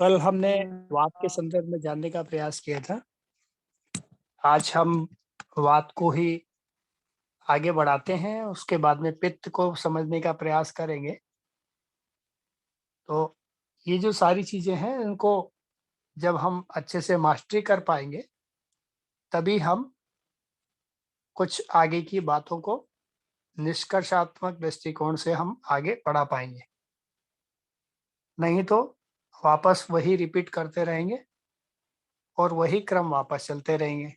कल हमने वात के संदर्भ में जानने का प्रयास किया था। आज हम वात को ही आगे बढ़ाते हैं, उसके बाद में पित्त को समझने का प्रयास करेंगे। तो ये जो सारी चीज़ें हैं, इनको जब हम अच्छे से मास्टरी कर पाएँगे, तभी हम कुछ आगे की बातों को निष्कर्षात्मक दृष्टिकोण से हम आगे बढ़ा पाएँगे। नहीं तो वापस वही रिपीट करते रहेंगे और वही क्रम वापस चलते रहेंगे।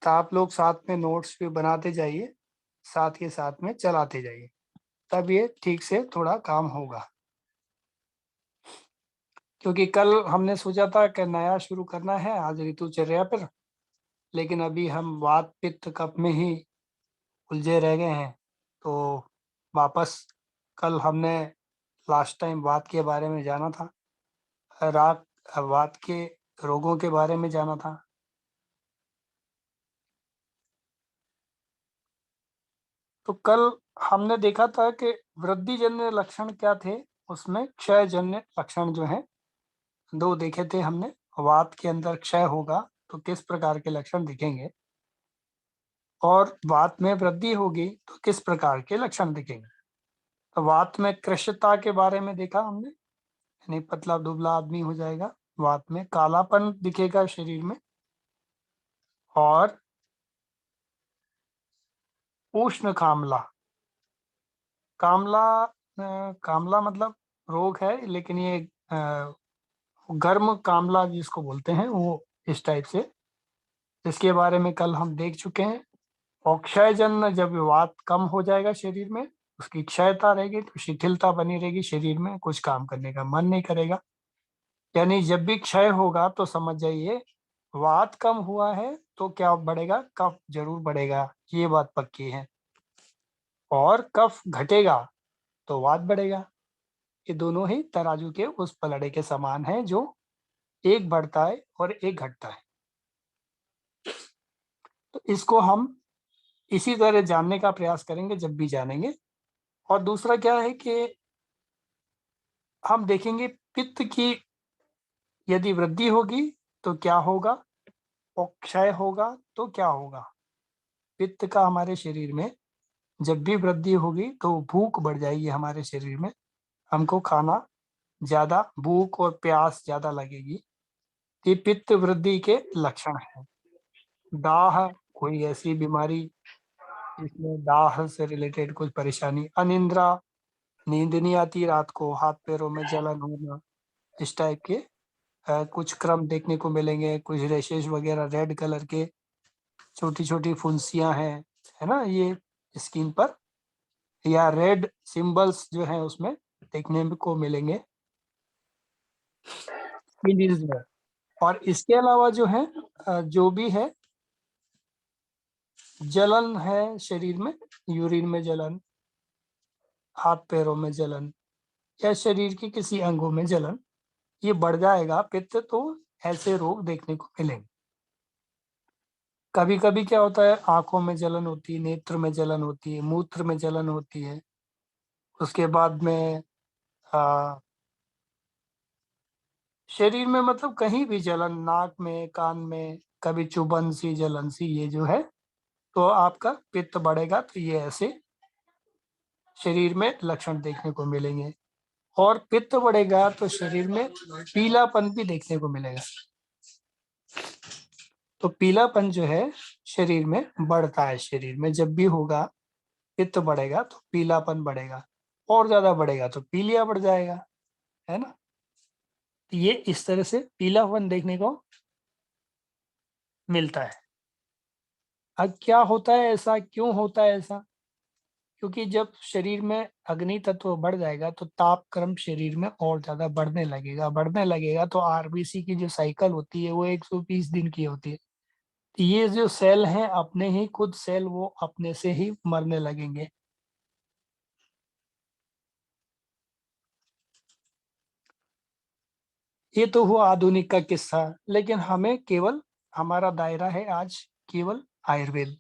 तो आप लोग साथ में नोट्स भी बनाते जाइए, साथ ही साथ में चलाते जाइए, तब ये ठीक से थोड़ा काम होगा। क्योंकि कल हमने सोचा था कि नया शुरू करना है आज ऋतुचर्या पर, लेकिन अभी हम वात, पित्त, कफ में ही उलझे रह गए हैं। तो वापस कल हमने लास्ट टाइम वात के बारे में जाना था, रात वात के रोगों के बारे में जाना था। तो कल हमने देखा था कि वृद्धिजन्य लक्षण क्या थे, उसमें क्षयजन्य लक्षण जो हैं 2 देखे थे हमने। वात के अंदर क्षय होगा तो किस प्रकार के लक्षण दिखेंगे और वात में वृद्धि होगी तो किस प्रकार के लक्षण दिखेंगे। तो वात में कृशता के बारे में देखा हमने, यानी पतला-दुबला आदमी हो जाएगा, वात में कालापन दिखेगा शरीर में और उष्ण कामला। कामला कामला मतलब रोग है, लेकिन ये गर्म कामला जिसको बोलते हैं वो इस टाइप से, इसके बारे में कल हम देख चुके हैं। और क्षयजन्य जब वात कम हो जाएगा शरीर में, उसकी क्षयता रहेगी तो शिथिलता बनी रहेगी शरीर में, कुछ काम करने का मन नहीं करेगा। यानी जब भी क्षय होगा तो समझ जाइए वात कम हुआ है तो क्या बढ़ेगा, कफ जरूर बढ़ेगा, ये बात पक्की है। और कफ घटेगा तो वात बढ़ेगा। ये दोनों ही तराजू के उस पलड़े के समान है जो एक बढ़ता है और एक घटता है। तो इसको हम इसी तरह जानने का प्रयास करेंगे जब भी जानेंगे। और दूसरा क्या है कि हम देखेंगे पित्त की यदि वृद्धि होगी तो क्या होगा और क्षय होगा तो क्या होगा। पित्त का हमारे शरीर में जब भी वृद्धि होगी तो भूख बढ़ जाएगी हमारे शरीर में, हमको खाना ज्यादा, भूख और प्यास ज्यादा लगेगी। ये पित्त वृद्धि के लक्षण है। दाह, कोई ऐसी बीमारी जिसमें दाह से रिलेटेड कुछ परेशानी, अनिद्रा, नींद नहीं आती रात को, हाथ पैरों में जलन होना, इस टाइप के कुछ क्रम देखने को मिलेंगे। कुछ रैशेज वगैरह रेड कलर के, छोटी-छोटी फुंसियाँ हैं, है ना? ये स्किन पर या रेड सिंबल्स जो हैं उसमें देखने को मिलेंगे स्किन डिजीज में। और इसके अलावा जो है जो भी है, जलन है शरीर में, यूरिन में जलन, हाथ पैरों में जलन या शरीर के किसी अंगों में जलन, ये बढ़ जाएगा पित्त तो ऐसे रोग देखने को मिलेंगे। कभी-कभी क्या होता है, आँखों में जलन होती है, नेत्र में जलन होती है, मूत्र में जलन होती है। उसके बाद में अ, शरीर में मतलब कहीं भी जलन, नाक में, कान में, कभी चुभन सी, जलन सी, ये जो है, तो आपका पित्त बढ़ेगा तो ये ऐसे शरीर में लक्षण देखने को मिलेंगे। और पित्त बढ़ेगा तो शरीर में पीलापन भी देखने को मिलेगा। तो पीलापन जो है शरीर में बढ़ता है, शरीर में जब भी होगा पित्त बढ़ेगा तो पीलापन बढ़ेगा, और ज्यादा बढ़ेगा तो पीलिया बढ़ जाएगा, है ना? तो ये इस तरह से पीलापन देखने को मिलता है। अब क्या होता है ऐसा, क्यों होता है ऐसा? क्योंकि जब शरीर में अग्नि तत्व बढ़ जाएगा तो तापक्रम शरीर में और ज्यादा बढ़ने लगेगा तो आरबीसी की जो साइकिल होती है वो 120 दिन की होती है। तो ये जो सेल हैं अपने ही खुद सेल वो अपने से ही मरने लगेंगे। ये तो हुआ आधुनिक का किस्सा, लेकिन हमें केवल, हमारा दायरा है आज केवल आयुर्वेद।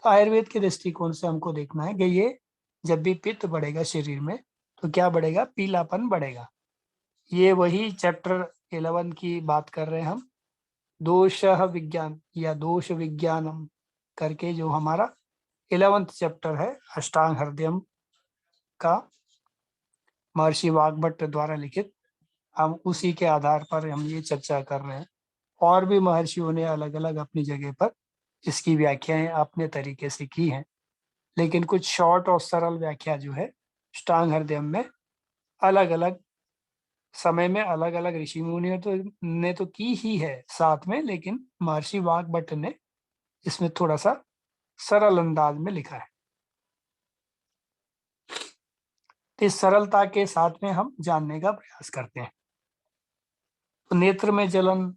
तो आयुर्वेद के दृष्टिकोण से हमको देखना है कि ये जब भी पित्त बढ़ेगा शरीर में तो क्या बढ़ेगा, पीलापन बढ़ेगा। ये वही चैप्टर 11 की बात कर रहे हैं हम, दोष विज्ञान या दोष विज्ञानम करके, जो हमारा 11th चैप्टर है अष्टांग हृदयम का, महर्षि वाग्भट्ट द्वारा लिखित। हम उसी के आधार पर हम ये चर्चा कर रहे हैं। और भी महर्षियों ने अलग अलग अपनी जगह पर इसकी व्याख्याएं अपने तरीके से की हैं, लेकिन कुछ शॉर्ट और सरल व्याख्या जो है अष्टांग हृदयम में अलग अलग समय में अलग अलग ऋषि मुनियों ने तो की ही है साथ में, लेकिन महर्षि वाग्भट्ट ने इसमें थोड़ा सा सरल अंदाज में लिखा है। तो इस सरलता के साथ में हम जानने का प्रयास करते हैं। तो नेत्र में जलन,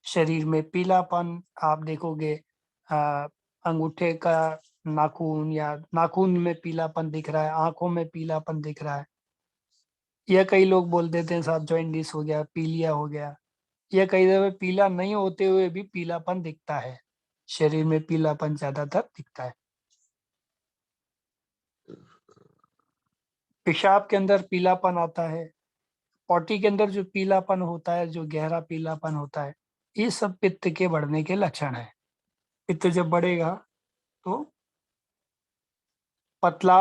शरीर में पीलापन, आप देखोगे अंगूठे का नाखून या नाखून में पीलापन दिख रहा है, आंखों में पीलापन दिख रहा है, या कई लोग बोल देते हैं साहब जॉइंडिस हो गया, पीलिया हो गया, या कई दफे पीला नहीं होते हुए भी पीलापन दिखता है, शरीर में पीलापन ज्यादातर दिखता है। पेशाब के अंदर पीलापन आता है, पॉटी के अंदर जो पीलापन होता है, जो गहरा पीलापन होता है, ये सब पित्त के बढ़ने के लक्षण है। पित्त जब बढ़ेगा तो पतला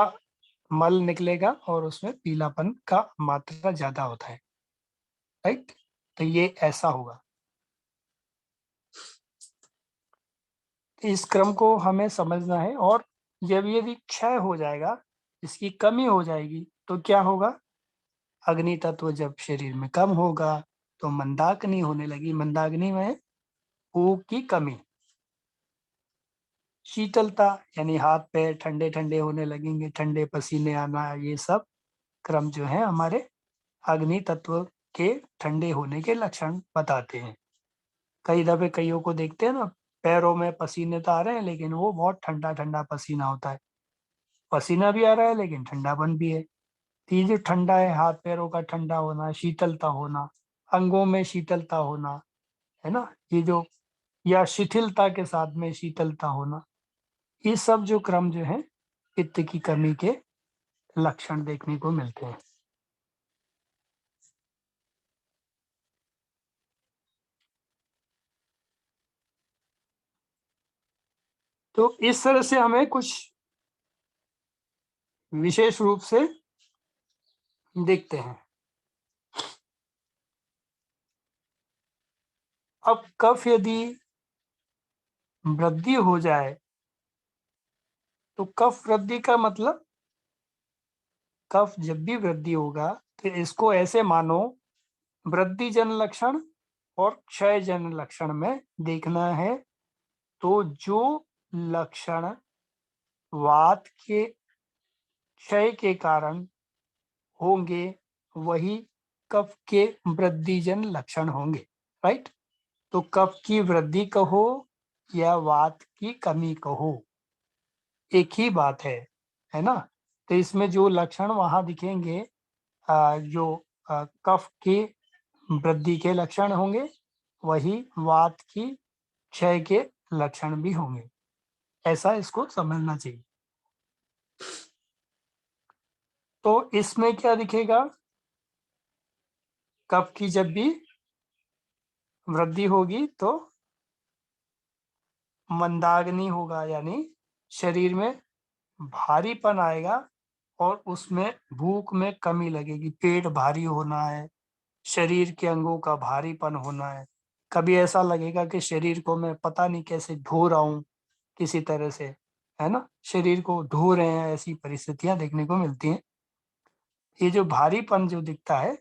मल निकलेगा और उसमें पीलापन का मात्रा ज्यादा होता है, राइट। तो ये ऐसा होगा। इस क्रम को हमें समझना है। और जब यदि क्षय हो जाएगा, इसकी कमी हो जाएगी, तो क्या होगा, अग्नि तत्व जब शरीर में कम होगा तो मंदाग्नि होने लगी। मंदाग्नि में भूख की कमी, शीतलता यानी हाथ पैर ठंडे ठंडे होने लगेंगे, ठंडे पसीने आना, ये सब क्रम जो है हमारे अग्नि तत्व के ठंडे होने के लक्षण बताते हैं। कई दफे कईयों को देखते हैं ना, पैरों में पसीने तो आ रहे हैं लेकिन वो बहुत ठंडा ठंडा पसीना होता है, पसीना भी आ रहा है लेकिन ठंडापन भी है। तो ये जो ठंडा है, हाथ पैरों का ठंडा होना, शीतलता होना, अंगों में शीतलता होना, है ना, ये जो, या शिथिलता के साथ में शीतलता होना, ये सब जो क्रम जो है पित्त की कमी के लक्षण देखने को मिलते हैं। तो इस तरह से हमें कुछ विशेष रूप से देखते हैं। अब कफ यदि वृद्धि हो जाए, तो कफ वृद्धि का मतलब, कफ जब भी वृद्धि होगा तो इसको ऐसे मानो वृद्धि जन लक्षण और क्षय जन लक्षण में देखना है। तो जो लक्षण वात के क्षय के कारण होंगे वही कफ के वृद्धिजन लक्षण होंगे, राइट। तो कफ की वृद्धि कहो या वात की कमी कहो, एक ही बात है ना। तो इसमें जो लक्षण वहां दिखेंगे, जो कफ की वृद्धि के लक्षण होंगे, वही वात की क्षय के लक्षण भी होंगे। ऐसा इसको समझना चाहिए। तो इसमें क्या दिखेगा, कफ की जब भी वृद्धि होगी तो मंदाग्नि होगा, यानी शरीर में भारीपन आएगा और उसमें भूख में कमी लगेगी, पेट भारी होना है, शरीर के अंगों का भारीपन होना है। कभी ऐसा लगेगा कि शरीर को मैं पता नहीं कैसे ढो रहा हूँ किसी तरह से, है ना, शरीर को ढो रहे हैं, ऐसी परिस्थितियां देखने को मिलती हैं। ये जो भारीपन जो दिखता है,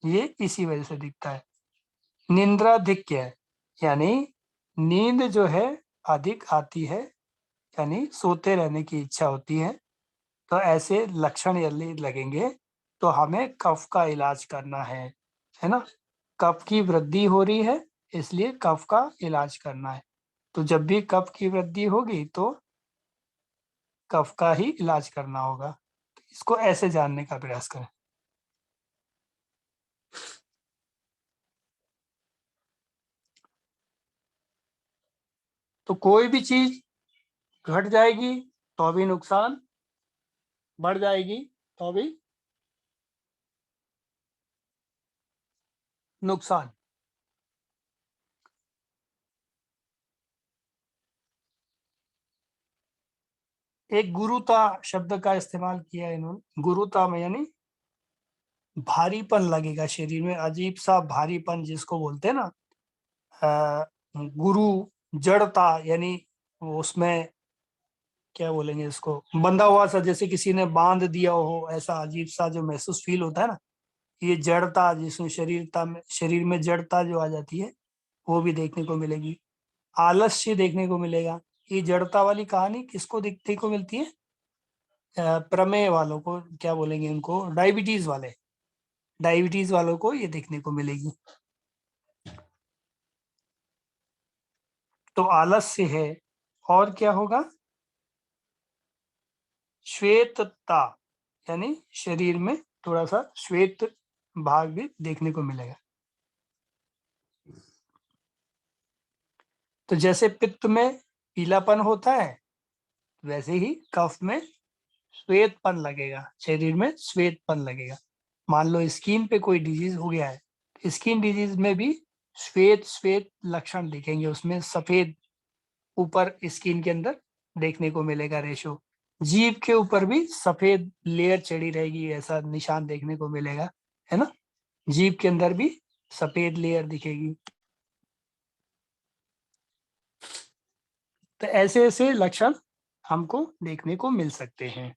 ये इसी वजह से दिखता है। निंद्राधिक्य है, यानी नींद जो है अधिक आती है, यानी सोते रहने की इच्छा होती है। तो ऐसे लक्षण यदि लगेंगे तो हमें कफ का इलाज करना है ना। कफ की वृद्धि हो रही है, इसलिए कफ का इलाज करना है। तो जब भी कफ की वृद्धि होगी तो कफ का ही इलाज करना होगा। इसको ऐसे जानने का प्रयास करें। तो कोई भी चीज घट जाएगी तो भी नुकसान, बढ़ जाएगी तो भी नुकसान। एक गुरुता शब्द का इस्तेमाल किया है इन्होंने। गुरुता में यानी भारीपन लगेगा शरीर में, अजीब सा भारीपन जिसको बोलते हैं ना। गुरु जड़ता यानी उसमें क्या बोलेंगे इसको, बंधा हुआ सा, जैसे किसी ने बांध दिया हो, ऐसा अजीब सा जो महसूस फील होता है ना, ये जड़ता, जिसमें शरीर में जड़ता जो आ जाती है, वो भी देखने को मिलेगी। आलस्य देखने को मिलेगा। ये जड़ता वाली कहानी किसको देखने को मिलती है? प्रमेय वालों को, क्या बोलेंगे उनको, डायबिटीज वाले। डायबिटीज वालों को ये देखने को मिलेगी। तो आलस्य है। और क्या होगा? श्वेतता, यानी शरीर में थोड़ा सा श्वेत भाग भी देखने को मिलेगा। तो जैसे पित्त में पीलापन होता है, वैसे ही कफ में श्वेतपन लगेगा, शरीर में श्वेतपन लगेगा। मान लो स्किन पे कोई डिजीज हो गया है, स्किन डिजीज में भी श्वेत श्वेत लक्षण दिखेंगे, उसमें सफेद ऊपर स्किन के अंदर देखने को मिलेगा रेशो। जीभ के ऊपर भी सफेद लेयर चढ़ी रहेगी, ऐसा निशान देखने को मिलेगा, है ना। जीभ के अंदर भी सफेद लेयर दिखेगी। तो ऐसे ऐसे लक्षण हमको देखने को मिल सकते हैं।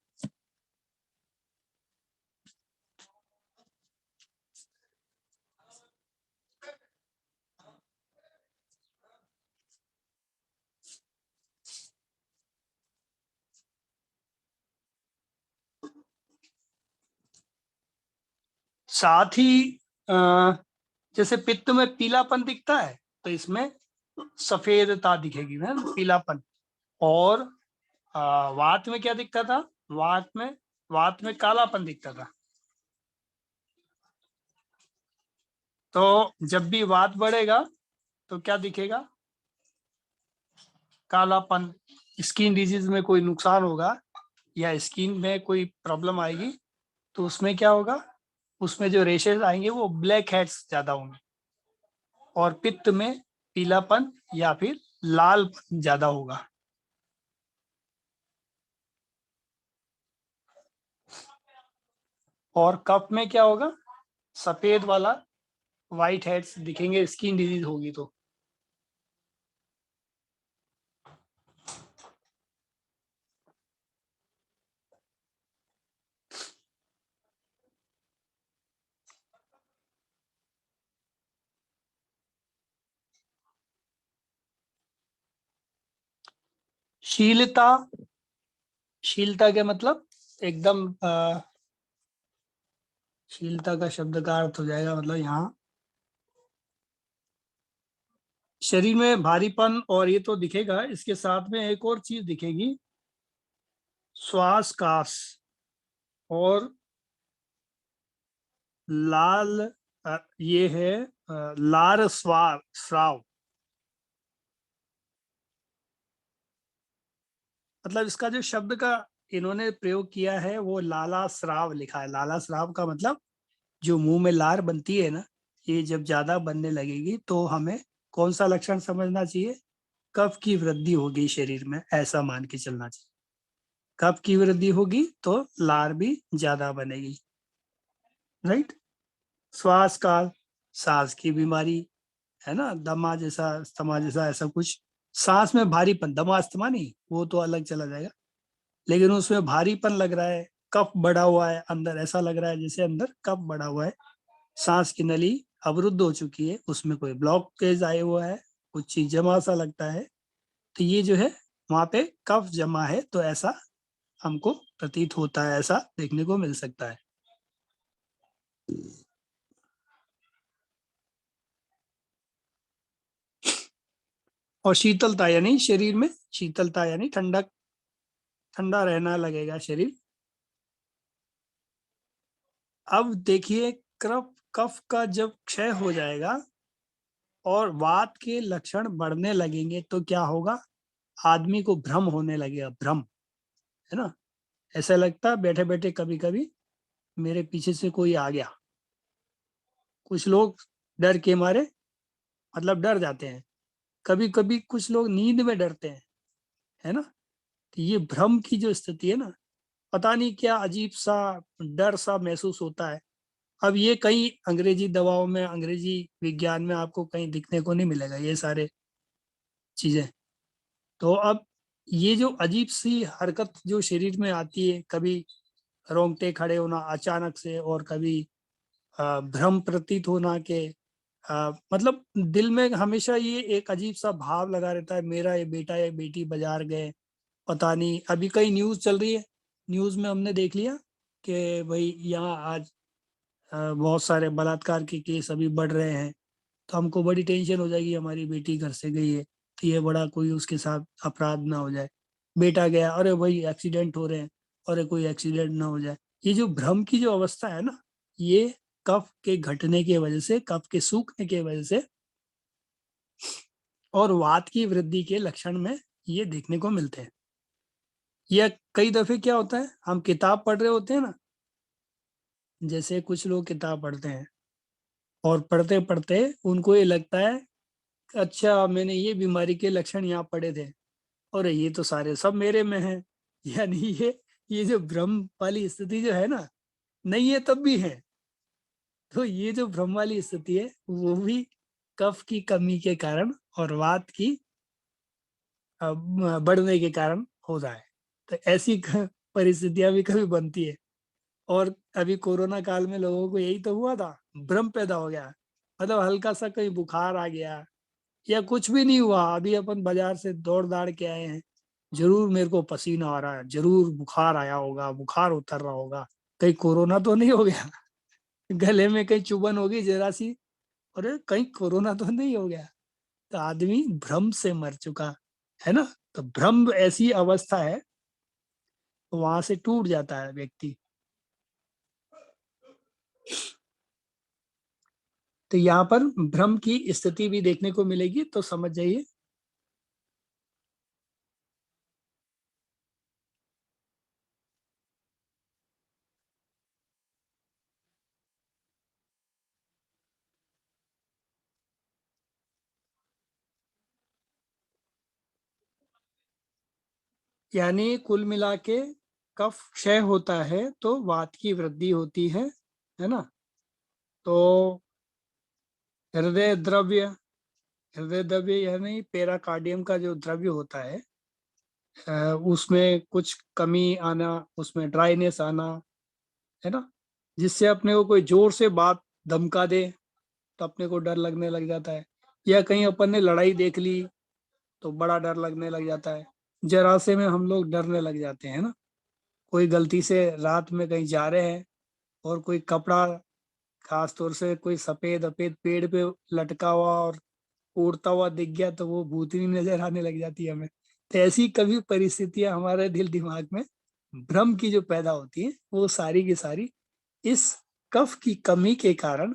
साथ ही अ, जैसे पित्त में पीलापन दिखता है, तो इसमें सफेदता दिखेगी ना, पीलापन। और वात में क्या दिखता था? वात में कालापन दिखता था। तो जब भी वात बढ़ेगा तो क्या दिखेगा? कालापन। स्किन डिजीज में कोई नुकसान होगा या स्किन में कोई प्रॉब्लम आएगी, तो उसमें क्या होगा? उसमें जो रेशेस आएंगे वो ब्लैक हेड्स ज्यादा होंगे। और पित्त में पीलापन या फिर लालपन ज्यादा होगा। और कफ में क्या होगा? सफेद वाला व्हाइट हेड्स दिखेंगे, स्किन डिजीज होगी तो। शीलता। शीलता के मतलब एकदम शीलता का शब्द का अर्थ हो जाएगा, मतलब यहाँ शरीर में भारीपन, और ये तो दिखेगा, इसके साथ में एक और चीज दिखेगी, श्वास कास और लाल, ये है लार स्वाव स्राव। मतलब इसका जो शब्द का इन्होंने प्रयोग किया है वो लाला स्राव लिखा है। लाला स्राव का मतलब जो मुंह में लार बनती है ना, ये जब ज्यादा बनने लगेगी तो हमें कौन सा लक्षण समझना चाहिए? कफ की वृद्धि होगी शरीर में, ऐसा मान के चलना चाहिए। कफ की वृद्धि होगी तो लार भी ज्यादा बनेगी, राइट। श्वास का, सांस की बीमारी, है ना, दमा जैसा, अस्थमा जैसा, ऐसा कुछ। सांस में भारीपन, दमा अस्थमा नहीं, वो तो अलग चला जाएगा, लेकिन उसमें भारीपन लग रहा है, कफ बढ़ा हुआ है अंदर, ऐसा लग रहा है जैसे अंदर कफ बढ़ा हुआ है, सांस की नली अवरुद्ध हो चुकी है, उसमें कोई ब्लॉकेज आए हुआ है, कुछ चीज जमा सा लगता है, तो ये जो है वहां पे कफ जमा है, तो ऐसा हमको प्रतीत होता है, ऐसा देखने को मिल सकता है। और शीतलता यानी शरीर में शीतलता यानी ठंडक, ठंडा रहना लगेगा शरीर। अब देखिए, कफ कफ का जब क्षय हो जाएगा और वात के लक्षण बढ़ने लगेंगे तो क्या होगा? आदमी को भ्रम होने लगेगा, भ्रम, है ना। ऐसा लगता बैठे बैठे कभी कभी मेरे पीछे से कोई आ गया। कुछ लोग डर के मारे मतलब डर जाते हैं। कभी कभी कुछ लोग नींद में डरते हैं, है ना। तो ये भ्रम की जो स्थिति है ना, पता नहीं क्या अजीब सा डर सा महसूस होता है। अब ये कहीं अंग्रेजी दवाओं में, अंग्रेजी विज्ञान में आपको कहीं दिखने को नहीं मिलेगा ये सारे चीजें। तो अब ये जो अजीब सी हरकत जो शरीर में आती है, कभी रोंगटे खड़े होना अचानक से, और कभी भ्रम प्रतीत होना के मतलब दिल में हमेशा ये एक अजीब सा भाव लगा रहता है, मेरा ये बेटा या बेटी बाजार गए, पता नहीं। अभी कई न्यूज चल रही है, न्यूज में हमने देख लिया कि भाई यहाँ आज बहुत सारे बलात्कार के केस अभी बढ़ रहे हैं। तो हमको बड़ी टेंशन हो जाएगी, हमारी बेटी घर से गई है तो ये बड़ा कोई उसके साथ अपराध ना हो जाए। बेटा गया, अरे भाई एक्सीडेंट हो रहे हैं, अरे कोई एक्सीडेंट ना हो जाए। ये जो भ्रम की जो अवस्था है ना, ये कफ के घटने की वजह से, कफ के सूखने की वजह से और वात की वृद्धि के लक्षण में ये देखने को मिलते हैं। या कई दफे क्या होता है, हम किताब पढ़ रहे होते हैं ना, जैसे कुछ लोग किताब पढ़ते हैं और पढ़ते पढ़ते उनको ये लगता है, अच्छा मैंने ये बीमारी के लक्षण यहाँ पढ़े थे और ये तो सारे सब मेरे में हैं। यानी ये जो भ्रम वाली स्थिति जो है ना, नहीं है तब भी है। तो ये जो भ्रम वाली स्थिति है वो भी कफ की कमी के कारण और वात की बढ़ने के कारण हो रहा है। तो ऐसी परिस्थितियां भी कभी बनती है। और अभी कोरोना काल में लोगों को यही तो हुआ था, भ्रम पैदा हो गया। मतलब हल्का सा कहीं बुखार आ गया या कुछ भी नहीं हुआ, अभी अपन बाजार से दौड़ दाड़ के आए हैं, जरूर मेरे को पसीना आ रहा है, जरूर बुखार आया होगा, बुखार उतर रहा होगा, कहीं कोरोना तो नहीं हो गया। गले में कहीं चुभन होगी जरा सी, अरे कहीं कोरोना तो नहीं हो गया। तो आदमी भ्रम से मर चुका है ना। तो भ्रम ऐसी अवस्था है, वहां से टूट जाता है व्यक्ति। तो यहाँ पर भ्रम की स्थिति भी देखने को मिलेगी, तो समझ जाइए। यानी कुल मिला के कफ क्षय होता है तो वात की वृद्धि होती है ना। तो हृदय द्रव्य, हृदय द्रव्य यानी पेराकार्डियम का जो द्रव्य होता है, उसमें कुछ कमी आना, उसमें ड्राइनेस आना, है ना। जिससे अपने को कोई जोर से बात धमका दे तो अपने को डर लगने लग जाता है। या कहीं अपन ने लड़ाई देख ली तो बड़ा डर लगने लग जाता है। जरा से में हम लोग डरने लग जाते हैं ना। कोई गलती से रात में कहीं जा रहे हैं और कोई कपड़ा, खास तौर से कोई सफेद अफेद पेड़ पे लटका हुआ और उड़ता हुआ दिख गया तो वो भूतनी नजर आने लग जाती है हमें। तो ऐसी कभी परिस्थितियां हमारे दिल दिमाग में भ्रम की जो पैदा होती है, वो सारी की सारी इस कफ की कमी के कारण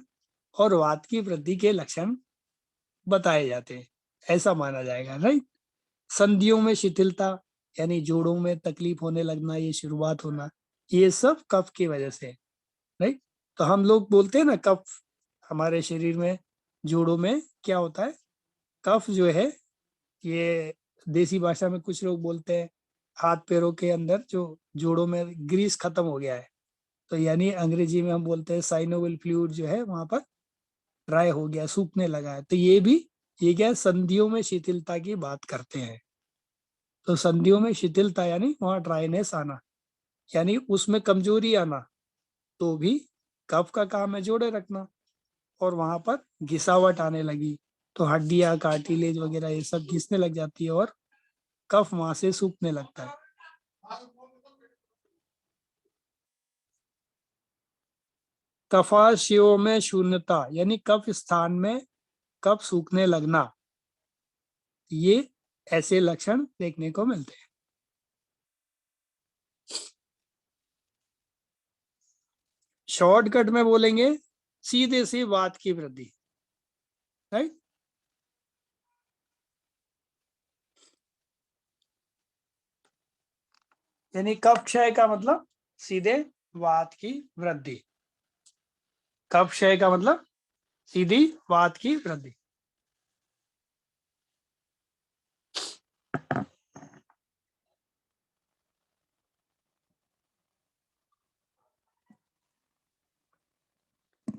और वात की वृद्धि के लक्षण बताए जाते हैं, ऐसा माना जाएगा, राइट। संधियों में शिथिलता, यानी जोड़ों में तकलीफ होने लगना, ये शुरुआत होना, ये सब कफ की वजह से, राइट। तो हम लोग बोलते हैं ना कफ, हमारे शरीर में जोड़ों में क्या होता है, कफ जो है, ये देसी भाषा में कुछ लोग बोलते हैं हाथ पैरों के अंदर जो जोड़ों में ग्रीस खत्म हो गया है। तो यानी अंग्रेजी में हम बोलते हैं साइनोविल फ्लूइड जो है वहां पर ड्राई हो गया, सूखने लगा है। तो ये भी, ये क्या है, संधियों में शिथिलता की बात करते हैं। तो संधियों में शिथिलता यानी वहां ड्राइनेस आना, यानी उसमें कमजोरी आना, तो भी कफ का काम है जोड़े रखना। और वहां पर घिसावट आने लगी तो हड्डियां, कार्टिलेज वगैरह ये सब घिसने लग जाती है और कफ वहां से सूखने लगता है। कफाशयों में शून्यता यानी कफ स्थान में कफ सूखने लगना, ये ऐसे लक्षण देखने को मिलते हैं। शॉर्टकट में बोलेंगे, सीधे सी बात की वृद्धि, राइट। यानी कफ क्षय का मतलब सीधे वात की वृद्धि। कफ क्षय का मतलब सीधी वात की वृद्धि।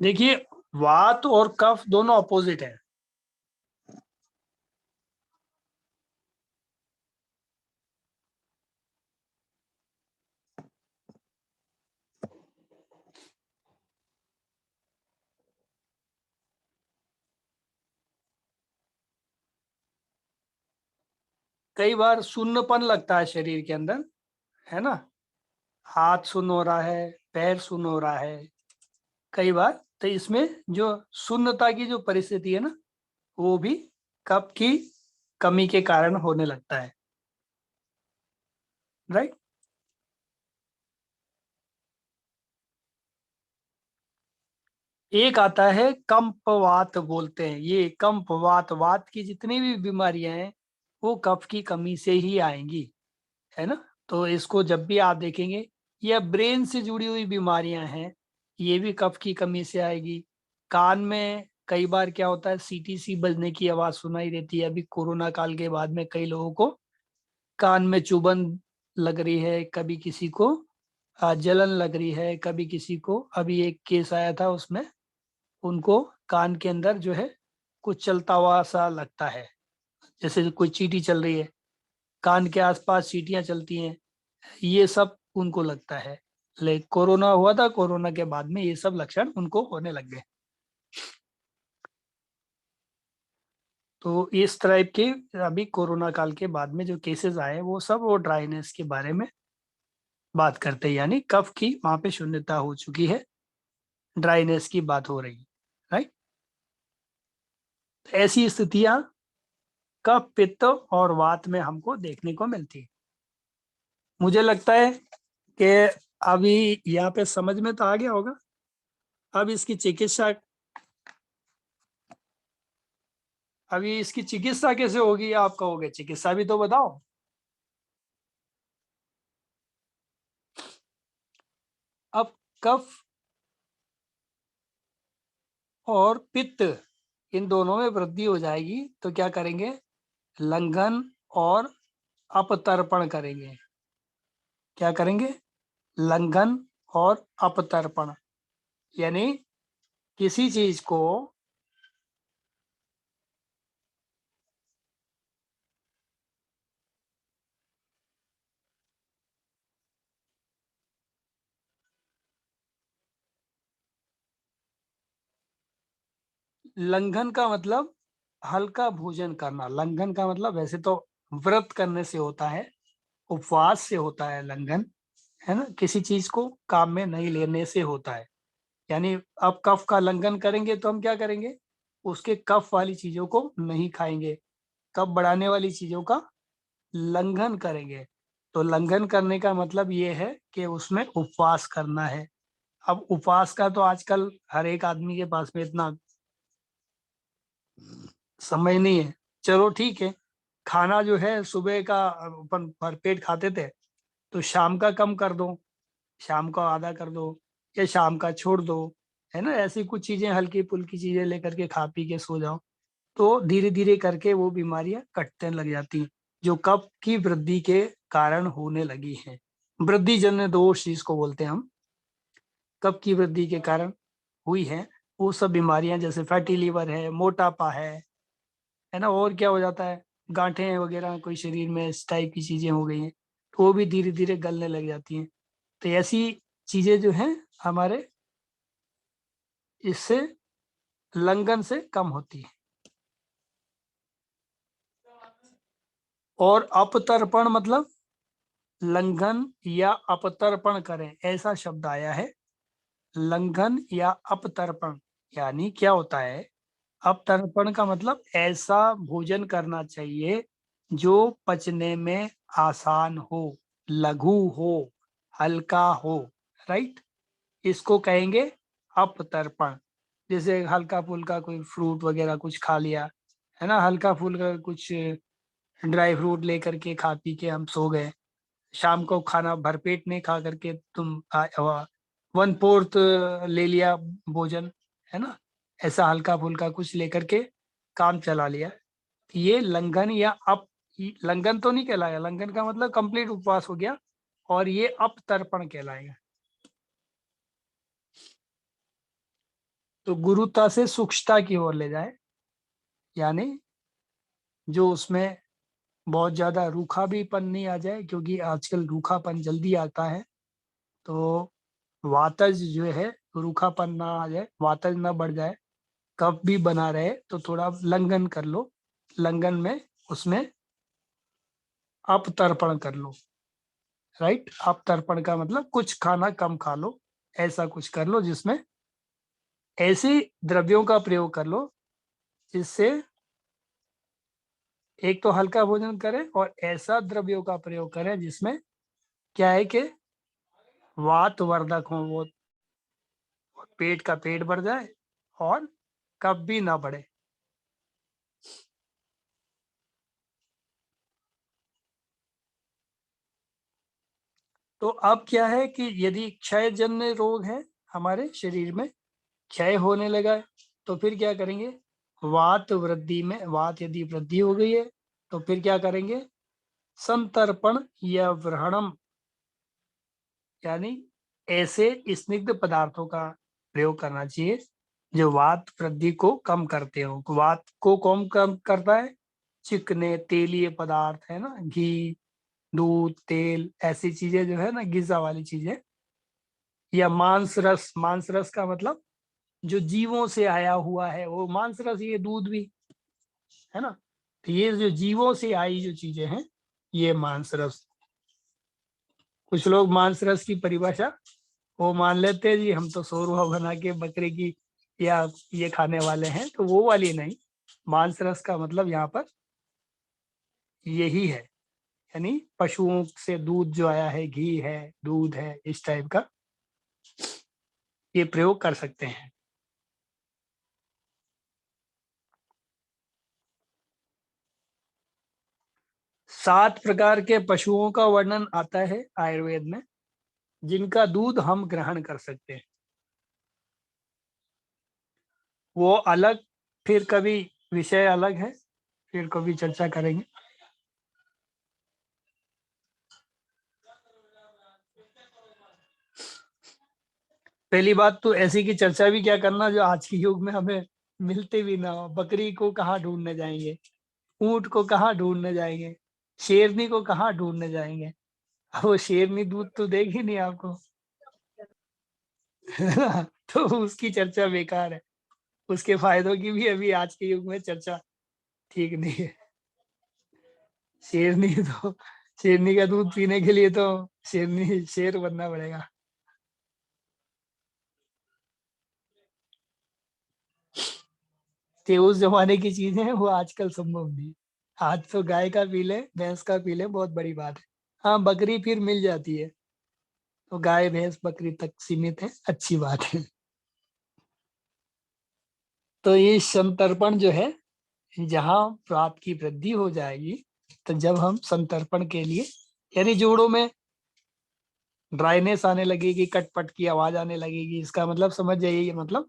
देखिए, वात और कफ दोनों अपोजिट है। कई बार शून्यपन लगता है शरीर के अंदर, है ना, हाथ शून्य हो रहा है, पैर शून्य हो रहा है कई बार। तो इसमें जो शून्यता की जो परिस्थिति है ना, वो भी कफ की कमी के कारण होने लगता है। राइट। एक आता है कंपवात बोलते हैं। ये कंपवात, वात की जितनी भी बीमारियां हैं वो कफ की कमी से ही आएंगी, है ना। तो इसको जब भी आप देखेंगे, या ब्रेन से जुड़ी हुई बीमारियां हैं, ये भी कफ की कमी से आएगी। कान में कई बार क्या होता है, सीटीसी बजने की आवाज सुनाई देती है। अभी कोरोना काल के बाद में कई लोगों को कान में चुभन लग रही है, कभी किसी को जलन लग रही है, कभी किसी को, अभी एक केस आया था उसमें उनको कान के अंदर जो है कुछ चलता हुआ सा लगता है, जैसे कोई चींटी चल रही है, कान के आसपास चींटियां चलती हैं, ये सब उनको लगता है। लेकिन कोरोना हुआ था, कोरोना के बाद में ये सब लक्षण उनको होने लग गए। तो इस तरह के अभी कोरोना काल के बाद में जो केसेस आए वो सब वो ड्राइनेस के बारे में बात करते हैं, यानी कफ की वहां पे शून्यता हो चुकी है, ड्राइनेस की बात हो रही है। राइट। ऐसी स्थितियां कफ, पित्त और वात में हमको देखने को मिलती है। मुझे लगता है कि अभी यहाँ पे समझ में तो आ गया होगा। अब इसकी चिकित्सा, अभी इसकी चिकित्सा कैसे होगी आप कहोगे, चिकित्सा भी तो बताओ। अब कफ और पित्त इन दोनों में वृद्धि हो जाएगी तो क्या करेंगे, लंघन और अपतर्पण करेंगे। क्या करेंगे, लंघन और अपतर्पण, यानी किसी चीज को, लंघन का मतलब हल्का भोजन करना। लंघन का मतलब वैसे तो व्रत करने से होता है, उपवास से होता है लंघन, है ना, किसी चीज को काम में नहीं लेने से होता है। यानी अब कफ का लंघन करेंगे तो हम क्या करेंगे, उसके कफ वाली चीजों को नहीं खाएंगे, कफ बढ़ाने वाली चीजों का लंघन करेंगे। तो लंघन करने का मतलब ये है कि उसमें उपवास करना है। अब उपवास का तो आजकल हर एक आदमी के पास में इतना समय नहीं है। चलो ठीक है, खाना जो है सुबह का अपन भरपेट खाते थे, तो शाम का कम कर दो, शाम का आधा कर दो, या शाम का छोड़ दो, है ना। ऐसी कुछ चीजें, हल्की फुल्की चीजें लेकर के खा पी के सो जाओ, तो धीरे धीरे करके वो बीमारियां कटने लग जाती हैं, जो कफ की वृद्धि के कारण होने लगी हैं। वृद्धि जन्य दोष जिसको बोलते हैं हम, कफ की वृद्धि के कारण हुई है वो सब बीमारियां, जैसे फैटी लीवर है, मोटापा है ना, और क्या हो जाता है, गांठें वगैरह कोई शरीर में इस टाइप की चीजें हो गई हैं, तो वो भी धीरे धीरे गलने लग जाती हैं। तो ऐसी चीजें जो हैं हमारे, इससे लंघन से कम होती है। और अपतर्पण मतलब लंघन या अपतर्पण करें, ऐसा शब्द आया है। लंघन या अपतर्पण यानी क्या होता है, अपतर्पण का मतलब ऐसा भोजन करना चाहिए जो पचने में आसान हो, लघु हो, हल्का हो। राइट। इसको कहेंगे अपतर्पण। जैसे हल्का फुल्का कोई फ्रूट वगैरह कुछ खा लिया, है ना, हल्का फुल्का कुछ ड्राई फ्रूट लेकर के खा पी के हम सो गए, शाम को खाना भरपेट नहीं खा करके तुम 1/4 ले लिया भोजन, है ना, ऐसा हल्का फुल्का कुछ लेकर के काम चला लिया, ये लंघन या अप, लंघन तो नहीं कहलाएगा, लंघन का मतलब कंप्लीट उपवास हो गया, और ये अपतर्पण कहलाएगा। तो गुरुता से सूक्ष्मता की ओर ले जाए, यानी जो उसमें बहुत ज्यादा रूखापन नहीं आ जाए, क्योंकि आजकल रूखापन जल्दी आता है, तो वातज जो है, रूखापन ना आ जाए, वातज ना बढ़ जाए, कफ भी बना रहे, तो थोड़ा लंघन कर लो, लंघन में उसमें अपतर्पण कर लो, राइट। अपतर्पण का मतलब कुछ खाना कम खा लो, ऐसा कुछ कर लो जिसमें ऐसे द्रव्यों का प्रयोग कर लो जिससे एक तो हल्का भोजन करें, और ऐसा द्रव्यों का प्रयोग करें जिसमें क्या है कि वात वर्धक हो, वो पेट का पेट भर जाए और कफ भी ना बढ़े। तो अब क्या है कि यदि क्षय जन्य रोग है हमारे शरीर में, क्षय होने लगा है, तो फिर क्या करेंगे, वात वृद्धि में, वात यदि वृद्धि हो गई है तो फिर क्या करेंगे, संतर्पण या व्रणम, यानी ऐसे स्निग्ध पदार्थों का प्रयोग करना चाहिए जो वात वृद्धि को कम करते हो। वात को कम करता है, चिकने तेलीय पदार्थ है ना, घी, दूध, तेल, ऐसी चीजें जो है ना, गिजा वाली चीजें, या मांस रस, मांस रस का मतलब जो जीवों से आया हुआ है वो मांस रस, ये दूध भी है ना, तो ये जो जीवों से आई जो चीजें हैं ये मांस रस। कुछ लोग मांस रस की परिभाषा वो मान लेते हैं, जी हम तो शोरबा बना के बकरे की या ये खाने वाले हैं, तो वो वाली नहीं। मांस रस का मतलब यहाँ पर यही है, यानी पशुओं से दूध जो आया है, घी है, दूध है, इस टाइप का ये प्रयोग कर सकते हैं। 7 प्रकार के पशुओं का वर्णन आता है आयुर्वेद में, जिनका दूध हम ग्रहण कर सकते हैं। वो अलग, फिर कभी विषय अलग है, फिर कभी चर्चा करेंगे। पहली बात तो ऐसी की चर्चा भी क्या करना जो आज के युग में हमें मिलते भी ना हो। बकरी को कहाँ ढूंढने जाएंगे, ऊंट को कहाँ ढूंढने जाएंगे, शेरनी को कहाँ ढूंढने जाएंगे, अब वो शेरनी दूध तो देगी नहीं आपको। तो उसकी चर्चा बेकार है, उसके फायदों की भी अभी आज के युग में चर्चा ठीक नहीं है। शेरनी तो, शेरनी का दूध पीने के लिए तो शेरनी शेर बनना पड़ेगा। तो उस जमाने की चीजें हैं, वो आजकल संभव नहीं। आज तो गाय का पी ले, भैंस का पी ले, बहुत बड़ी बात है। हाँ, बकरी फिर मिल जाती है, तो गाय भैंस बकरी तक सीमित है, अच्छी बात है। तो ये संतर्पण जो है, जहाँ प्राप्त की वृद्धि हो जाएगी, तो जब हम संतर्पण के लिए, यानी जोड़ों में ड्राइनेस आने लगेगी, कटपट की आवाज आने लगेगी, इसका मतलब समझ जाइए, ये मतलब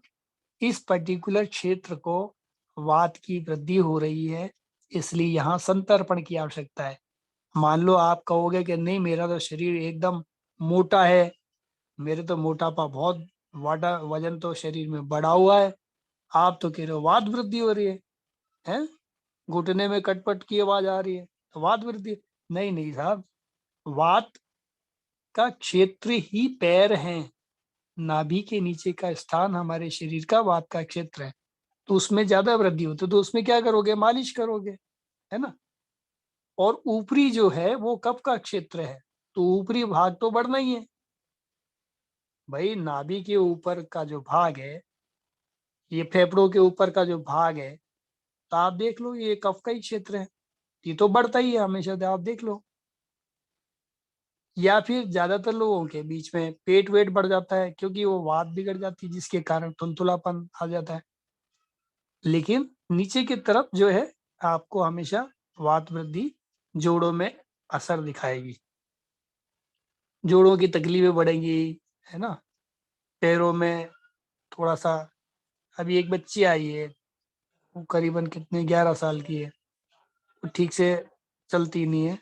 इस पर्टिकुलर क्षेत्र को वात की वृद्धि हो रही है, इसलिए यहाँ संतर्पण की आवश्यकता है। मान लो आप कहोगे कि नहीं मेरा तो शरीर एकदम मोटा है, मेरे तो मोटापा बहुत, वाटा वजन तो शरीर में बढ़ा हुआ है, आप तो कह रहे हो वात वृद्धि हो रही है, घुटने में कटपट की आवाज आ रही है, तो वात वृद्धि। नहीं नहीं साहब, वात का क्षेत्र ही पैर है, नाभि के नीचे का स्थान हमारे शरीर का वात का क्षेत्र है, तो उसमें ज्यादा वृद्धि होती है, तो उसमें क्या करोगे, मालिश करोगे, है ना। और ऊपरी जो है वो कफ का क्षेत्र है, तो ऊपरी भाग तो बढ़ना ही है। भाई नाभि के ऊपर का जो भाग है, ये फेफड़ों के ऊपर का जो भाग है, तो आप देख लो ये कफ का ही क्षेत्र है, ये तो बढ़ता ही है हमेशा, तो आप देख लो। या फिर ज्यादातर लोगों के बीच में पेट वेट बढ़ जाता है, क्योंकि वो वात बिगड़ जाती है, जिसके कारण तुंतुलापन आ जाता है। लेकिन नीचे की तरफ जो है, आपको हमेशा वात वृद्धि जोड़ों में असर दिखाएगी। जोड़ों की तकलीफें बढ़ेंगी, है ना, पैरों में थोड़ा सा। अभी एक बच्ची आई है, वो करीबन कितने 11 साल की है, वो ठीक से चलती नहीं है,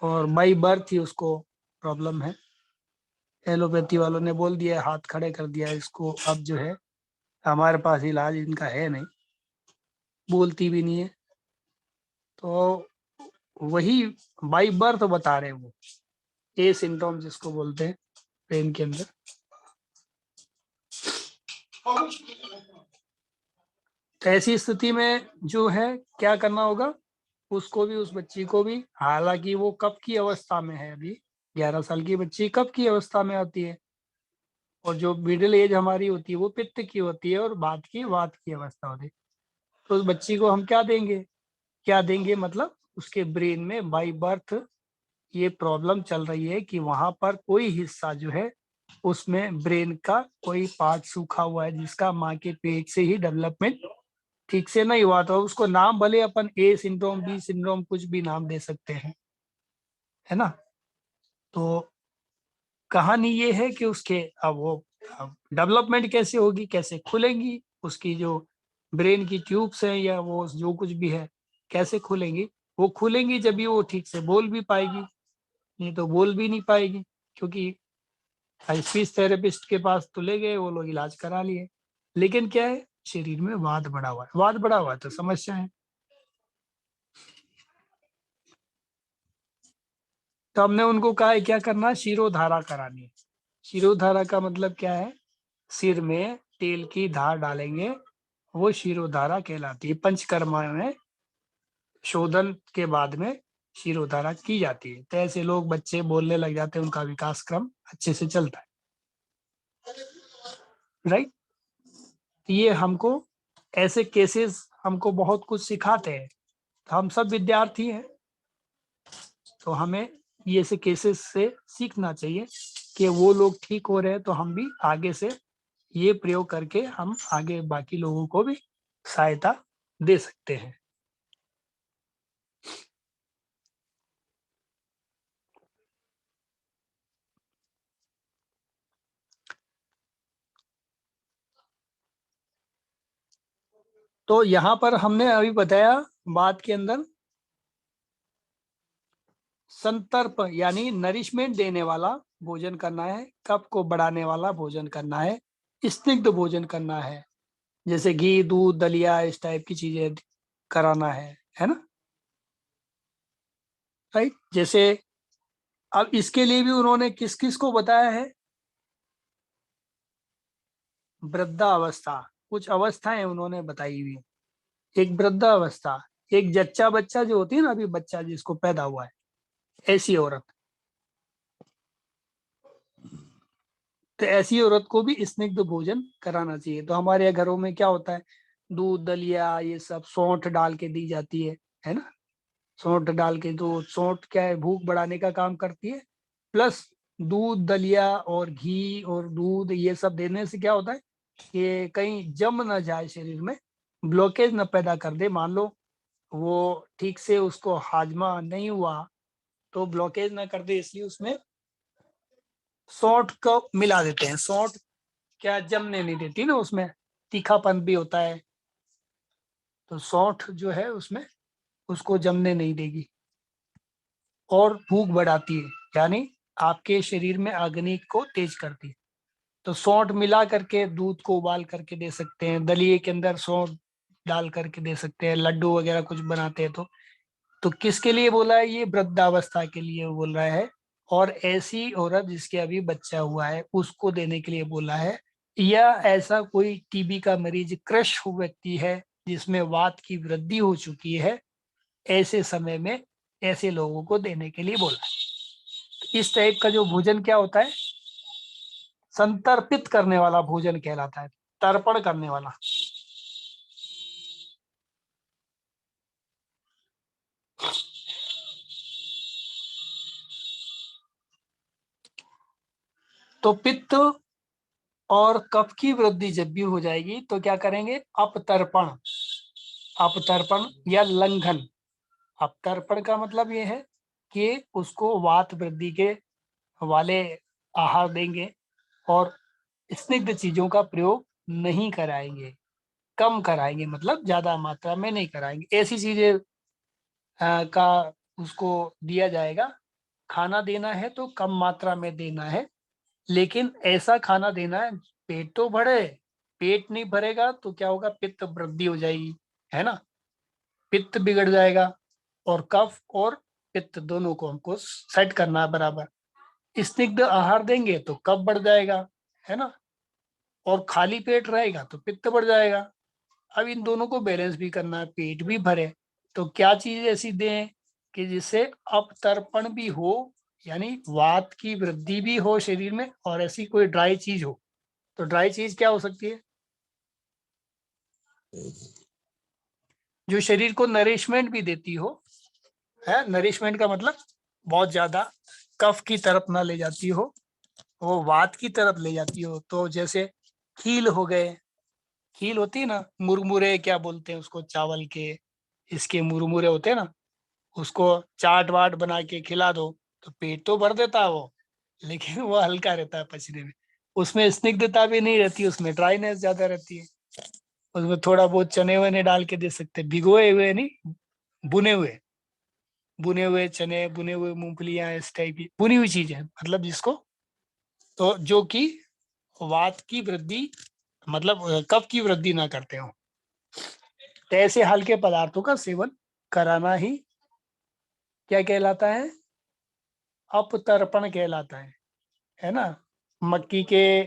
और बाई बर्थ ही उसको प्रॉब्लम है। एलोपैथी वालों ने बोल दिया, हाथ खड़े कर दिया इसको, अब जो है हमारे पास इलाज इनका है नहीं, बोलती भी नहीं है। तो वही बाई बर्थ बता रहे हैं वो, ए सिंड्रोम जिसको बोलते हैं ब्रेन के अंदर। तो ऐसी स्थिति में जो है क्या करना होगा, उसको भी, उस बच्ची को भी, हालांकि वो कब की अवस्था में है, अभी 11 साल की बच्ची कब की अवस्था में आती है, और जो मिडिल एज हमारी होती है वो पित्त की होती है, और वात की अवस्था होती है। तो उस बच्ची को हम क्या देंगे, क्या देंगे मतलब उसके ब्रेन में बाई बर्थ ये प्रॉब्लम चल रही है कि वहां पर कोई हिस्सा जो है, उसमें ब्रेन का कोई पार्ट सूखा हुआ है, जिसका माँ के पेट से ही डेवलपमेंट ठीक से नहीं हुआ। तो उसको नाम भले अपन ए सिंड्रोम, बी सिंड्रोम, कुछ भी नाम दे सकते हैं, है ना। तो कहानी ये है कि उसके अब वो डेवलपमेंट कैसे होगी, कैसे खुलेंगी उसकी जो ब्रेन की ट्यूब्स हैं, या वो जो कुछ भी है, कैसे खुलेंगी, वो खुलेंगी जब भी वो ठीक से बोल भी पाएगी, नहीं तो बोल भी नहीं पाएगी। क्योंकि स्पीच थेरेपिस्ट के पास तो ले गए वो लोग, इलाज करा लिए, लेकिन क्या है, शरीर में वात बढ़ा हुआ है, वात बढ़ा हुआ है तो समस्या है। तो हमने उनको कहा है क्या करना है, शिरोधारा करानी है। शिरोधारा का मतलब क्या है, सिर में तेल की धार डालेंगे, वो शिरोधारा कहलाती है। पंचकर्मा में शोधन के बाद में शिरोधारा की जाती है। तो ऐसे लोग, बच्चे बोलने लग जाते हैं, उनका विकास क्रम अच्छे से चलता है, राइट। ये हमको ऐसे केसेस हमको बहुत कुछ सिखाते हैं। हम सब विद्यार्थी हैं, तो हमें ये से केसेस से सीखना चाहिए कि वो लोग ठीक हो रहे हैं, तो हम भी आगे से ये प्रयोग करके हम आगे बाकी लोगों को भी सहायता दे सकते हैं। तो यहाँ पर हमने अभी बताया बात के अंदर, संतर्प यानी नरिशमेंट देने वाला भोजन करना है, कफ को बढ़ाने वाला भोजन करना है, स्निग्ध भोजन करना है, जैसे घी, दूध, दलिया, इस टाइप की चीजें कराना है ना, राइट। जैसे अब इसके लिए भी उन्होंने किस किस को बताया है, वृद्धावस्था, कुछ अवस्थाएं उन्होंने बताई हुई। एक वृद्धावस्था, एक जच्चा बच्चा जो होती है ना, अभी बच्चा जिसको पैदा हुआ है, ऐसी औरत। तो ऐसी औरत को भी स्निग्ध भोजन कराना चाहिए। तो हमारे यहाँ घरों में क्या होता है, दूध, दलिया, ये सब सौंठ डाल के दी जाती है ना। सौंठ डाल के, तो सौंठ क्या है, भूख बढ़ाने का काम करती है, प्लस दूध, दलिया और घी और दूध, ये सब देने से क्या होता है कि कहीं जम ना जाए शरीर में, ब्लॉकेज ना पैदा कर दे। मान लो वो ठीक से उसको हाजमा नहीं हुआ, तो ब्लॉकेज ना कर दे, इसलिए उसमें सौंठ को मिला देते हैं। सौंठ क्या जमने नहीं देती ना, उसमें तीखापन भी होता है, तो सौंठ जो है उसमें उसको जमने नहीं देगी, और भूख बढ़ाती है, यानी आपके शरीर में अग्नि को तेज करती है। तो सौंठ मिला करके दूध को उबाल करके दे सकते हैं, दलिए के अंदर सौंठ डाल करके दे सकते हैं, लड्डू वगैरह कुछ बनाते हैं तो किसके लिए बोला है, ये वृद्धावस्था के लिए बोल रहा है। और ऐसी औरत जिसके अभी बच्चा हुआ है, उसको देने के लिए बोला है। या ऐसा कोई टीबी का मरीज, क्रश व्यक्ति है जिसमें वात की वृद्धि हो चुकी है, ऐसे समय में ऐसे लोगों को देने के लिए बोला है। इस टाइप का जो भोजन क्या होता है, संतर्पित करने वाला भोजन कहलाता है, तर्पण करने वाला। तो पित्त और कफ की वृद्धि जब भी हो जाएगी, तो क्या करेंगे, अपतर्पण। अपतर्पण या लंघन। अपतर्पण का मतलब ये है कि उसको वात वृद्धि के वाले आहार देंगे और स्निग्ध चीजों का प्रयोग नहीं कराएंगे, कम कराएंगे, मतलब ज्यादा मात्रा में नहीं कराएंगे। ऐसी चीजें का उसको दिया जाएगा। खाना देना है तो कम मात्रा में देना है, लेकिन ऐसा खाना देना है पेट तो भरे। पेट नहीं भरेगा तो क्या होगा, पित्त वृद्धि हो जाएगी, है ना, पित्त बिगड़ जाएगा। और कफ और पित्त दोनों को हमको सेट करना है बराबर। स्निग्ध आहार देंगे तो कफ बढ़ जाएगा, है ना, और खाली पेट रहेगा तो पित्त बढ़ जाएगा। अब इन दोनों को बैलेंस भी करना है, पेट भी भरे। तो क्या चीज ऐसी दें कि जिससे अपतर्पण भी हो, यानी वात की वृद्धि भी हो शरीर में, और ऐसी कोई ड्राई चीज हो। तो ड्राई चीज क्या हो सकती है, जो शरीर को नरिशमेंट भी देती हो। है, नरिशमेंट का मतलब बहुत ज्यादा कफ की तरफ ना ले जाती हो, वो वात की तरफ ले जाती हो। तो जैसे खील हो गए, खील होती है ना, मुरमुरे क्या बोलते हैं उसको, चावल के इसके मुरमुरे होते हैं ना, उसको चाट वाट बना के खिला दो तो पेट तो भर देता है वो, लेकिन वो हल्का रहता है पचने में। उसमें स्निग्धता भी नहीं रहती, उसमें ड्राइनेस ज्यादा रहती है। उसमें थोड़ा बहुत चने वने डाल के दे सकते हैं, भिगोए हुए नहीं, बुने हुए, बुने हुए चने, बुने हुए मूंगफलियां, इस टाइप की बुनी हुई चीजें, मतलब जिसको, तो जो कि वात की वृद्धि, मतलब कफ की वृद्धि ना करते हो। तो ऐसे हल्के पदार्थों का सेवन कराना ही क्या कहलाता है, अपतर्पण कहलाता है ना। मक्की के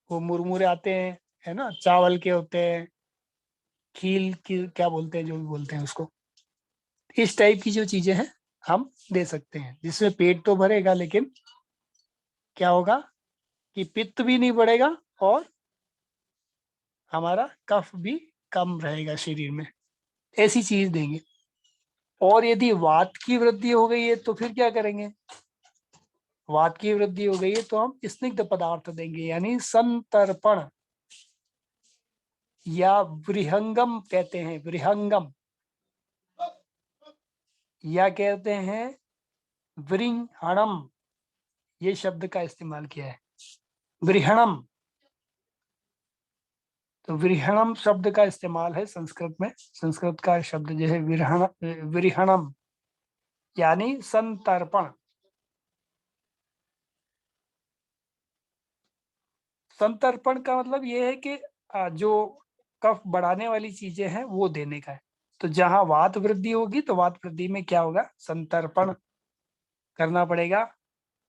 वो मुरमुरे आते हैं, है ना, चावल के होते हैं, खील की क्या बोलते हैं, जो भी बोलते हैं उसको। इस टाइप की जो चीजें हैं हम दे सकते हैं, जिसमें पेट तो भरेगा, लेकिन क्या होगा कि पित्त भी नहीं बढ़ेगा और हमारा कफ भी कम रहेगा शरीर में। ऐसी चीज देंगे। और यदि वात की वृद्धि हो गई है तो फिर क्या करेंगे, वात की वृद्धि हो गई है तो हम स्निग्ध पदार्थ देंगे, यानी संतर्पण, या विहंगम कहते हैं, विहंगम, या कहते हैं वृहणम, ये शब्द का इस्तेमाल किया है, वृहणम। तो वृहणम शब्द का इस्तेमाल है संस्कृत में, संस्कृत का शब्द जो है विरहण, वृहणम, यानी संतर्पण। संतर्पण का मतलब ये है कि जो कफ बढ़ाने वाली चीजें हैं वो देने का है। तो जहां वात वृद्धि होगी तो वात वृद्धि में क्या होगा, संतर्पण करना पड़ेगा।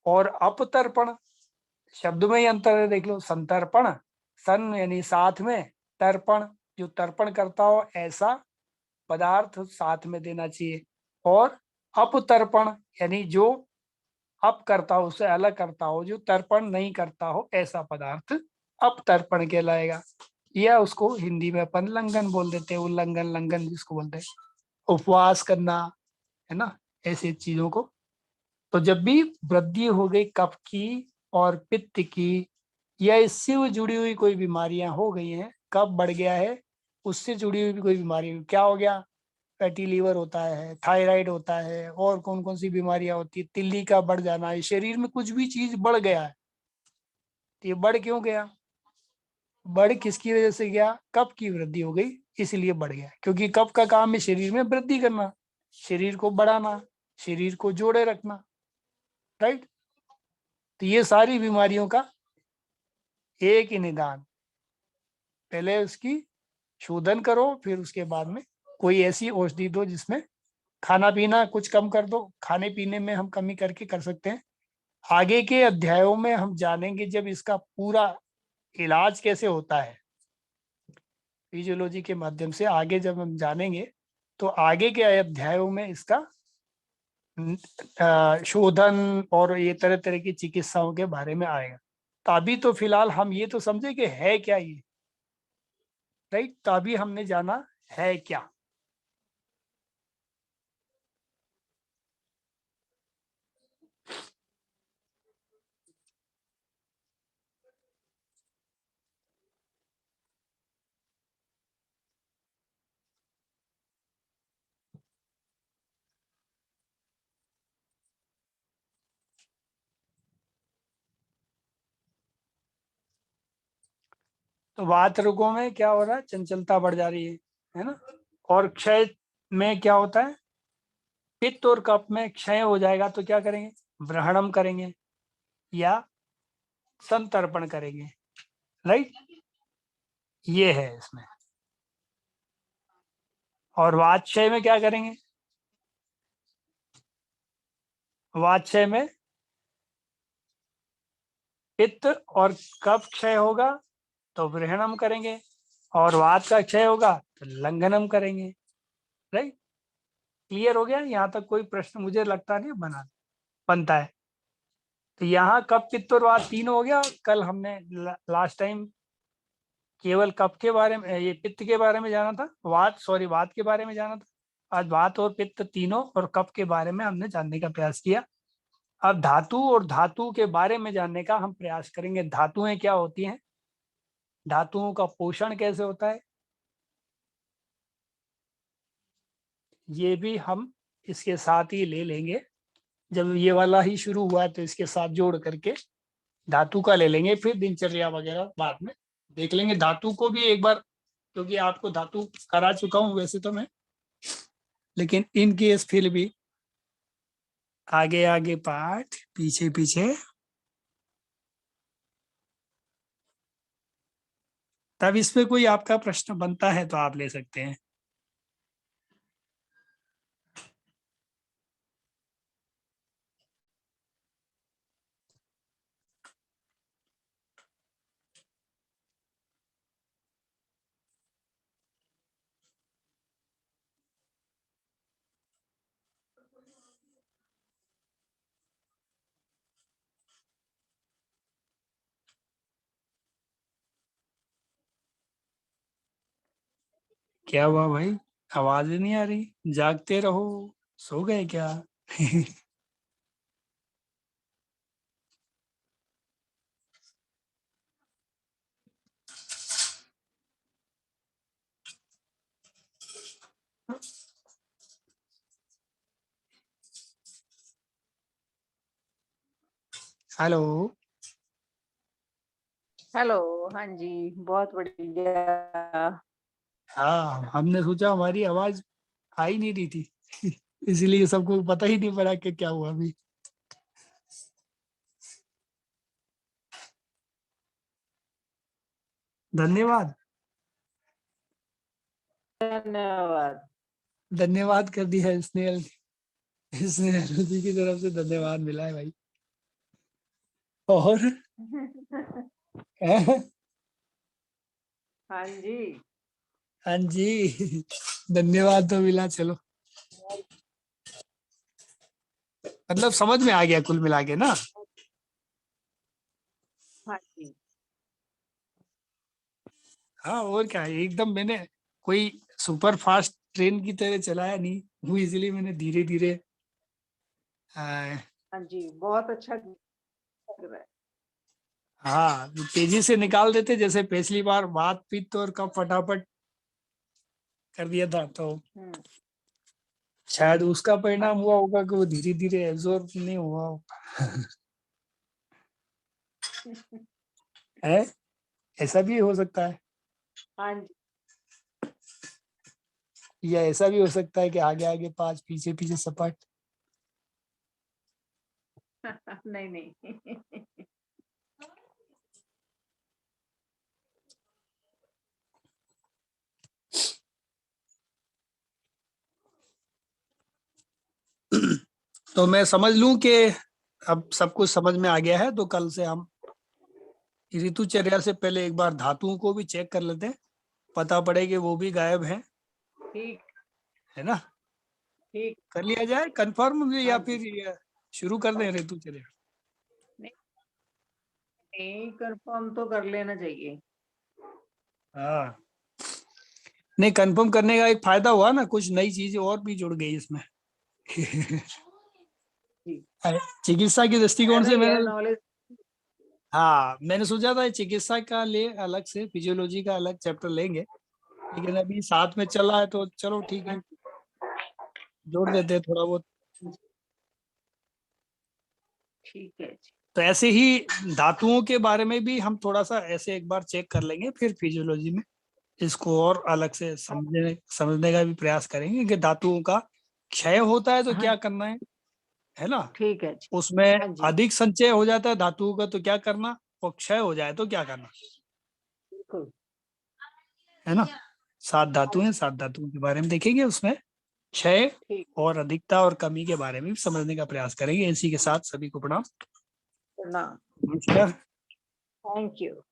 और अपतर्पण, शब्द में ही अंतर है, देख लो, संतर्पण, सन यानी साथ में, तर्पण जो तर्पण करता हो ऐसा पदार्थ साथ में देना चाहिए। और अपतर्पण यानी जो अप करता हो, उससे अलग करता हो, जो तर्पण नहीं करता हो, ऐसा पदार्थ अपतर्पण कहलाएगा। या उसको हिंदी में अपन लंघन बोल देते हैं, उल्लंघन, लंघन जिसको बोलते हैं, उपवास करना, है ना, ऐसी चीजों को। तो जब भी वृद्धि हो गई कफ की और पित्त की, या इससे वो जुड़ी हुई कोई बीमारियां हो गई हैं, कफ बढ़ गया है, उससे जुड़ी हुई भी कोई बीमारी, क्या हो गया, फैटी लीवर होता है, थायराइड होता है, और कौन कौन सी बीमारियां होती है, तिल्ली का बढ़ जाना है, शरीर में कुछ भी चीज बढ़ गया है, तो ये बढ़ क्यों गया, बढ़ किसकी वजह से गया, कफ की वृद्धि हो गई, इसलिए बढ़ गया। क्योंकि कफ का काम है शरीर में वृद्धि करना, शरीर को बढ़ाना, शरीर को जोड़े रखना, राइट। तो ये सारी बीमारियों का एक ही निदान, पहले उसकी शोधन करो, फिर उसके बाद में कोई ऐसी औषधि दो जिसमें खाना पीना कुछ कम कर दो, खाने पीने में हम कमी करके कर सकते हैं। आगे के अध्यायों में हम जानेंगे जब इसका पूरा इलाज कैसे होता है, फिजियोलॉजी के माध्यम से आगे जब हम जानेंगे, तो आगे के अध्यायों में इसका शोधन और ये तरह तरह की चिकित्साओं के बारे में आएगा। तो अभी तो फिलहाल हम ये तो समझे कि है क्या ये, राइट। तो अभी हमने जाना है क्या। वात रोगों में क्या हो रहा है, चंचलता बढ़ जा रही है ना। और क्षय में क्या होता है, पित्त और कफ में क्षय हो जाएगा तो क्या करेंगे, व्रणम करेंगे या संतर्पण करेंगे, राइट, ये है इसमें। और वातक्षय में क्या करेंगे, वातक्षय में पित्त और कफ क्षय होगा तो व्रणम करेंगे, और वात का क्षय होगा तो लंघनम करेंगे, राइट। क्लियर हो गया, यहाँ तक कोई प्रश्न मुझे लगता नहीं बनता है। तो यहाँ कफ पित्त और वात तीन हो गया। कल हमने लास्ट टाइम केवल कफ के बारे में, ये पित्त के बारे में जाना था, वात के बारे में जाना था। आज वात और पित्त तीनों और कफ के बारे में हमने जानने का प्रयास किया। अब धातु और धातु के बारे में जानने का हम प्रयास करेंगे। धातुएं क्या होती हैं, धातुओं का पोषण कैसे होता है, ये भी हम इसके साथ ही ले लेंगे। जब ये वाला ही शुरू हुआ तो इसके साथ जोड़ करके धातु का ले लेंगे, फिर दिनचर्या वगैरह बाद में देख लेंगे। धातु को भी एक बार, क्योंकि आपको धातु करा चुका हूं वैसे तो मैं, लेकिन इन केस फिर भी आगे आगे पाठ पीछे पीछे, तब इसमें कोई आपका प्रश्न बनता है तो आप ले सकते हैं। क्या हुआ भाई, आवाज ही नहीं आ रही, जागते रहो, सो गए क्या? हेलो। हेलो। हाँ जी, बहुत बढ़िया। हाँ, हमने सोचा हमारी आवाज आ ही नहीं रही थी, इसलिए सबको पता ही नहीं पड़ा कि क्या हुआ अभी। धन्यवाद, धन्यवाद। धन्यवाद कर दिया स्नेहल, स्नेहल जी की तरफ से धन्यवाद मिला है भाई। और हाँ जी। हाँ जी, धन्यवाद तो मिला, चलो मतलब समझ में आ गया कुल मिला के ना। हाँ जी। हाँ और क्या, एकदम मैंने कोई सुपर फास्ट ट्रेन की तरह चलाया नहीं, वो इसलिए मैंने धीरे धीरे। हाँ जी, बहुत अच्छा लग रहा है। हाँ, तेजी से निकाल देते, जैसे पिछली बार बात पित्त और कब फटाफट कर दिया था, तो हम्म। शायद उसका परिणाम अच्छा। हुआ होगा कि वो धीरे धीरे एब्जॉर्ब नहीं हुआ है, ऐसा भी हो सकता है, हाँ जी। या ऐसा भी हो सकता है कि आगे आगे पांच पीछे पीछे सपाट। नहीं नहीं। तो मैं समझ लूं कि अब सब कुछ समझ में आ गया है, तो कल से हम ऋतुचर्या से पहले एक बार धातुओं को भी चेक कर लेते हैं, पता पड़े कि वो भी गायब है ठीक। है ना। ठीक। कर लिया जाए कंफर्म, हाँ या जी। फिर ये शुरू कर दें ऋतुचर्या। नहीं नहीं, कंफर्म तो कर लेना चाहिए। हाँ, नहीं कंफर्म करने का एक फायदा हुआ ना, कुछ नई चीजें और भी जुड़ गई इसमें। जी। अरे, चिकित्सा के दृष्टिकोण फायदा से ही है, मैंने, नॉलेज। हाँ मैंने सोचा था चिकित्सा का ले अलग से, फिजियोलॉजी का अलग चैप्टर लेंगे, लेकिन अभी साथ में चला है तो चलो ठीक हाँ है, जी। जोड़ देते हैं थोड़ा बहुत। ठीक है जी। तो ऐसे ही धातुओं के बारे में भी हम थोड़ा सा ऐसे एक बार चेक कर लेंगे, फिर फिजियोलॉजी में इसको और अलग से समझने का भी प्रयास करेंगे कि धातुओं का क्षय होता है तो हाँ क्या करना है ना। ठीक है जी। उसमें हाँ जी अधिक संचय हो जाता है धातुओं का तो क्या करना, और क्षय हो जाए तो क्या करना, बिल्कुल। है ना। 7 हाँ धातु हैं, जी 7 धातुओं के बारे में देखेंगे, उसमें क्षय ठीक। और अधिकता और कमी के बारे में भी समझने का प्रयास करेंगे। इसी के साथ सभी को प्रणाम, प्रणाम। नमस्कार। Thank you.